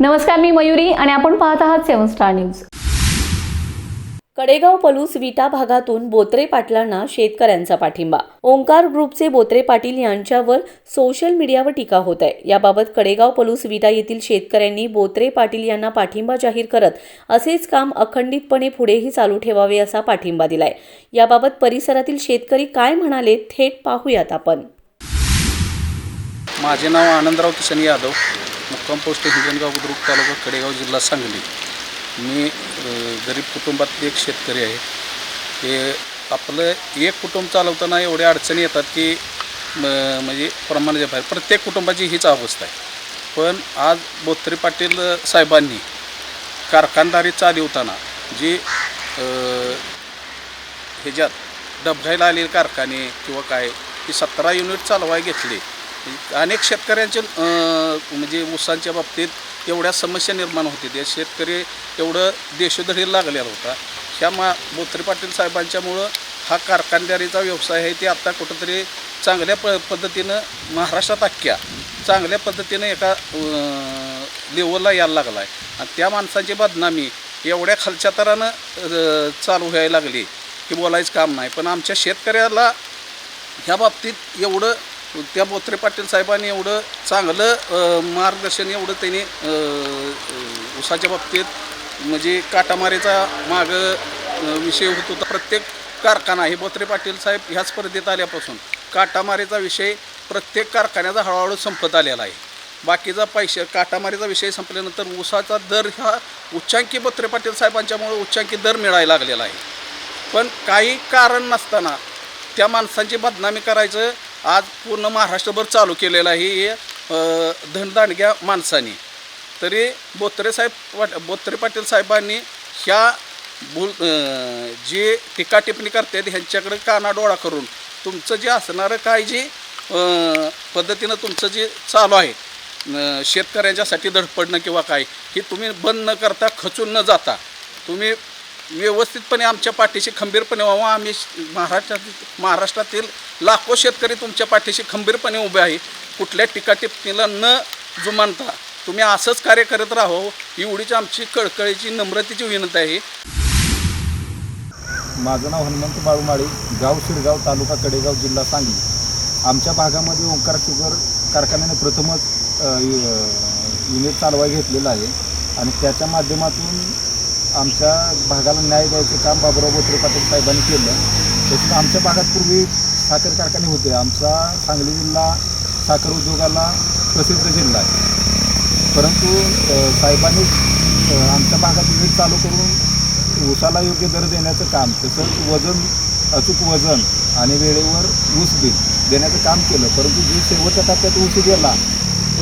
नमस्कार, मी मयुरी आणि आपण पाहत आहात 7 स्टार न्यूज। कडेगाव पलूस विटा भागातून बोत्रे पाटलांना शेतकऱ्यांचा पाठिंबा। ओंकार ग्रुपचे बोत्रे पाटील यांच्यावर सोशल मीडियावर टीका होत आहे। याबाबत कडेगाव पलूस विटा येथील शेतकऱ्यांनी बोत्रे पाटील यांना पाठिंबा जाहीर करत असेच काम अखंडितपणे पुढेही चालू ठेवावे असा पाठिंबा दिलाय। याबाबत परिसरातील शेतकरी काय म्हणाले थेट पाहूयात आपण। माझे नाव आनंदराव किसन यादव, मुक्काम पोस्ट हिंजणगाव बुद्रुक, तालुका कडेगाव, जिल्हा सांगली। मी गरीब कुटुंबातले एक शेतकरी आहे। हे आपलं एक कुटुंब चालवताना एवढ्या अडचणी येतात की म्हणजे प्रमाणाच्या बाहेर प्रत्येक कुटुंबाची हीच अवस्था आहे। पण आज बोत्रे पाटील साहेबांनी कारखानदारी चालवताना जी ह्याच्यात डबघाईला आलेले कारखाने किंवा काय की 17 युनिट चालवाय घेतले। अनेक शेतकऱ्यांचे म्हणजे ऊसांच्या बाबतीत एवढ्या समस्या निर्माण होती। त्या शेतकरी एवढं देशोधडीला लागलेला होता। ह्या बोत्रे पाटील साहेबांच्यामुळं हा कारखानदारीचा व्यवसाय आहे ते आता कुठंतरी चांगल्या पद्धतीनं महाराष्ट्रात अख्ख्या चांगल्या पद्धतीनं एका लेवलला यायला लागला आहे। आणि त्या माणसांची बदनामी एवढ्या खालच्या तरानं चालू व्हायला लागली की बोलायचं काम नाही। पण आमच्या शेतकऱ्याला ह्या बाबतीत एवढं त्या बोत्रे पाटील साहेबांनी एवढं चांगलं मार्गदर्शन एवढं त्यांनी ऊसाच्या बाबतीत म्हणजे काटामारीचा विषय होत होता। प्रत्येक कारखाना हे बोत्रे पाटील साहेब ह्या स्पर्धेत आल्यापासून काटामारीचा विषय प्रत्येक कारखान्याचा हळूहळू संपत आलेला आहे। बाकीचा काटामारीचा विषय संपल्यानंतर ऊसाचा दर हा उच्चांकी बोत्रे पाटील साहेबांच्यामुळे उच्चांकी दर मिळायला लागलेला आहे। पण काही कारण नसताना त्या माणसांची बदनामी करायचं आज पूर्ण महाराष्ट्रभर चालू केलेलं आहे हे धनदांडग्या माणसांनी। तरी बोत्रे पाटील साहेबांनी ह्या जे टीका टिप्पणी करतात ह्यांच्याकडे कानाडोळा करून तुमचं जे असणारं काय जे पद्धतीनं तुमचं जे चालू आहे शेतकऱ्यांच्यासाठी धडपडणं किंवा काय हे तुम्ही बंद न करता खचून न जाता तुम्ही व्यवस्थितपणे आमच्या पाठीशी खंबीरपणे व्हावं। आम्ही महाराष्ट्रातील लाखो शेतकरी तुमच्या पाठीशी खंबीरपणे उभे आहे। कुठल्या टीका टिप्पणीला न जुमानता तुम्ही असंच कार्य करत राहावं एवढीच आमची कळकळीची नम्रतेची विनंती आहे। माझं नाव हनुमंत बाळूमाळी, गाव शिरगाव, तालुका कडेगाव, जिल्हा सांगली। आमच्या भागामध्ये ओंकार शुगर कारखान्याने प्रथमच युनिट चालवाय घेतलेलं आहे आणि त्याच्या माध्यमातून आमच्या भागाला न्याय द्यायचं काम बाबूराव बोत्रे पाटील साहेबांनी केलं। तसंच आमच्या भागात पूर्वी साखर कारखाने होते। आमचा सांगली जिल्हा साखर उद्योगाला प्रसिद्ध जिल्हा आहे। परंतु साहेबांनी आमच्या भागात युनिट चालू करून ऊसाला योग्य दर देण्याचं काम, तसंच अचूक वजन आणि वेळेवर ऊस बिल देण्याचं काम केलं। परंतु जी शेवटच्या टप्प्यात ऊस गेला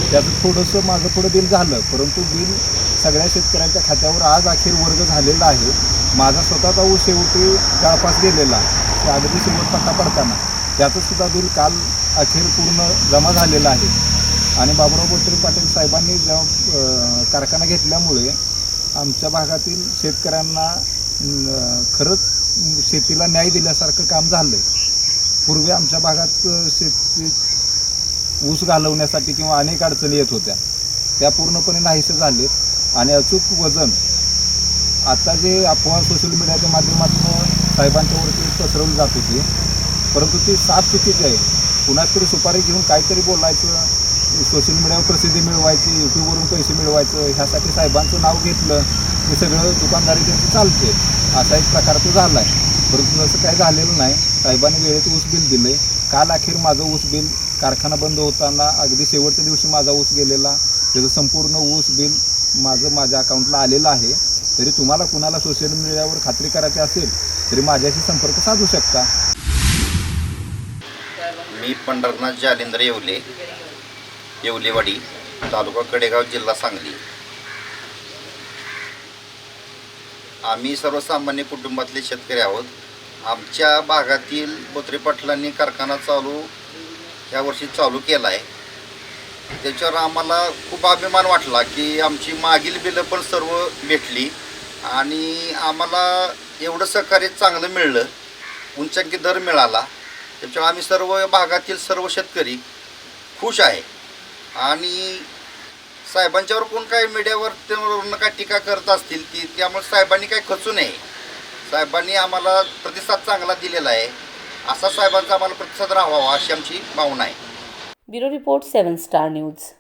त्याचं थोडंसं माझं पुढं बिल झालं, परंतु बिल सगळ्या शेतकऱ्यांच्या खात्यावर आज अखेर वर्ग झालेला आहे। माझा स्वतःचा ऊस शेवटी गळपास गेलेला ते अगदी शेवट पट्टा पडताना त्याचंसुद्धा बिल काल अखेर पूर्ण जमा झालेलं आहे। आणि बाबूराव बोत्रे पाटील साहेबांनी जेव्हा कारखाना घेतल्यामुळे आमच्या भागातील शेतकऱ्यांना खरंच शेतीला न्याय दिल्यासारखं काम झालं आहे। पूर्वी आमच्या भागात शेती ऊस घालवण्यासाठी किंवा अनेक अडचणी येत होत्या, त्या पूर्णपणे नाहीसे झालेत। आणि अचूक वजन आता जे अफवा सोशल मीडियाच्या माध्यमातून साहेबांच्यावरती पसरवली जात होती, परंतु ती साफ चुकीची आहे। कुणाच तरी सुपारी घेऊन काहीतरी बोलायचं, सोशल मीडियावर प्रसिद्धी मिळवायची, यूट्यूबवरून पैसे मिळवायचं, ह्यासाठी साहेबांचं नाव घेतलं की सगळं दुकानदारी त्यांची चालते असा एक प्रकार तो झाला आहे। परंतु असं काही झालेलं नाही। साहेबांनी वेळेत ऊस बिल दिलं आहे। काल अखेर माझं ऊस बिल कारखाना बंद होताना अगदी शेवटच्या दिवशी माझा ऊस गेलेला, त्याचं संपूर्ण ऊस बिल माझ्या अकाउंटला आलेलं आहे। तरी तुम्हाला कुणाला सोशल मीडियावर खात्री करायची असेल तरी माझ्याशी संपर्क साधू शकता। मी पंढरनाथ जालिंदर येवलेवाडी, तालुका कडेगाव, जिल्हा सांगली। आम्ही सर्वसामान्य कुटुंबातले शेतकरी आहोत। आमच्या भागातील बोत्रे पाटलांनी कारखाना यावर्षी चालू केला आहे। त्याच्यावर आम्हाला खूप अभिमान वाटला की आमची मागील बिलं पण सर्व भेटली आणि आम्हाला एवढं सहकार्य चांगलं मिळलं, उंचांकी दर मिळाला। त्याच्यामुळे आम्ही सर्व भागातील सर्व शेतकरी खुश आहे आणि साहेबांच्यावर कोण काही मीडियावर त्यावरून काय टीका करत असतील त्यामुळे साहेबांनी काय खचू नये. साहेबांनी आम्हाला प्रतिसाद चांगला दिलेला आहे. असा साहेबांचा आम्हाला प्रतिसाद राहावा अशी आमची भावना आहे. Bureau report 7 star news.